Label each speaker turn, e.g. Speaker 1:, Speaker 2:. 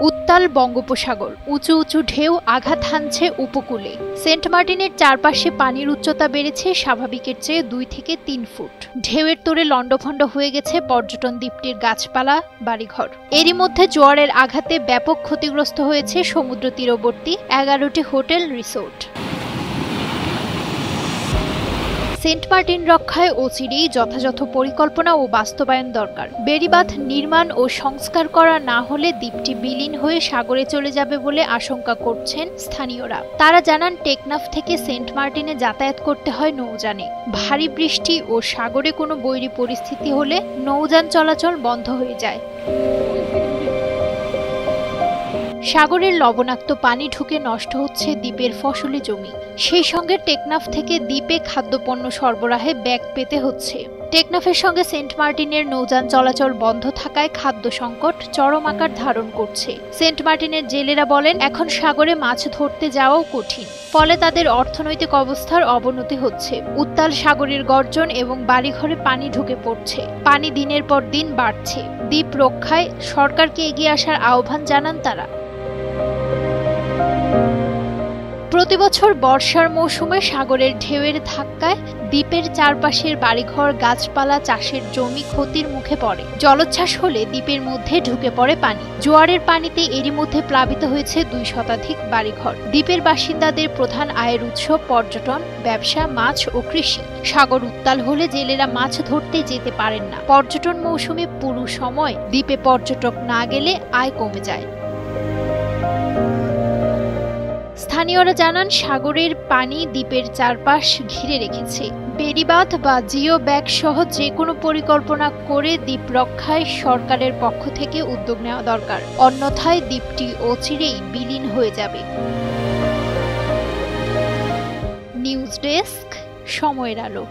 Speaker 1: উত্তাল বঙ্গোপসাগর, উঁচু উঁচু ঢেউ আঘাত হানছে উপকূলে। সেন্ট মার্টিনের চারপাশে পানির উচ্চতা বেড়েছে স্বাভাবিকের চেয়ে 2 থেকে 3 ফুট। ঢেউয়ের তোড়ে লণ্ডভণ্ড হয়ে গেছে পর্যটন দ্বীপটির গাছপালা, বাড়িঘর। এরই মধ্যে জোয়ারের আঘাতে ব্যাপক ক্ষতিগ্রস্ত হয়েছে সমুদ্র তীরবর্তী 11টি হোটেল, রিসোর্ট। সেন্ট মার্টিন রক্ষায় অচিরেই যথাযথ পরিকল্পনা ও বাস্তবায়ন দরকার। বেড়িবাঁধ নির্মাণ ও সংস্কার করা না হলে দ্বীপটি বিলীন হয়ে সাগরে চলে যাবে বলে আশঙ্কা করছেন স্থানীয়রা। তারা জানান, টেকনাফ থেকে সেন্ট মার্টিনে যাতায়াত করতে হয় নৌযানে। ভারী বৃষ্টি ও সাগরে কোনো বৈরী পরিস্থিতি হলে নৌযান চলাচল বন্ধ হয়ে যায়। সাগরের লবণাক্ত পানি ঢুকে নষ্ট হচ্ছে দ্বীপের ফসলি জমি। সেই সঙ্গে টেকনাফ থেকে দ্বীপে খাদ্যপণ্য সরবরাহে ব্যাগ পেতে হচ্ছে। টেকনাফের সঙ্গে সেন্ট মার্টিনের নৌযান চলাচল বন্ধ থাকায় খাদ্য সংকট চরম আকার ধারণ করছে। সেন্ট মার্টিনের জেলেরা বলেন, এখন সাগরে মাছ ধরতে যাওয়াও কঠিন। ফলে তাদের অর্থনৈতিক অবস্থার অবনতি হচ্ছে। উত্তাল সাগরের গর্জন এবং বাড়িঘরে পানি ঢুকে পড়ছে। পানি দিনের পর দিন বাড়ছে। দ্বীপ রক্ষায় সরকারকে এগিয়ে আসার আহ্বান জানান তারা। প্রতিবছর বর্ষার মৌসুমে সাগরের ঢেউয়ের ধাক্কায় দ্বীপের চারপাশের বাড়িঘর, গাছপালা, চাষের জমি ক্ষতির মুখে পড়ে। জলোচ্ছ্বাস হলে দ্বীপের মধ্যে ঢুকে পড়ে পানি। জোয়ারের পানিতে এরই মধ্যে প্লাবিত হয়েছে 2 শতাধিক বাড়িঘর। দ্বীপের বাসিন্দাদের প্রধান আয়ের উৎস পর্যটন, ব্যবসা, মাছ ও কৃষি। সাগর উত্তাল হলে জেলেরা মাছ ধরতে যেতে পারেন না। পর্যটন মৌসুমে পুরো সময় দ্বীপে পর্যটক না গেলে আয় কমে যায়। স্থানীয়রা জানান, সাগরের পানি দ্বীপের চারপাশ ঘিরে রেখেছে। বেড়িবাঁধ বা জিও ব্যাগ সহ যে কোনো পরিকল্পনা করে দ্বীপ রক্ষায় সরকারের পক্ষ থেকে উদ্যোগ নেওয়া দরকার। অন্যথায় দ্বীপটি অচিরেই বিলীন হয়ে যাবে। নিউজ ডেস্ক, সময়ের আলো।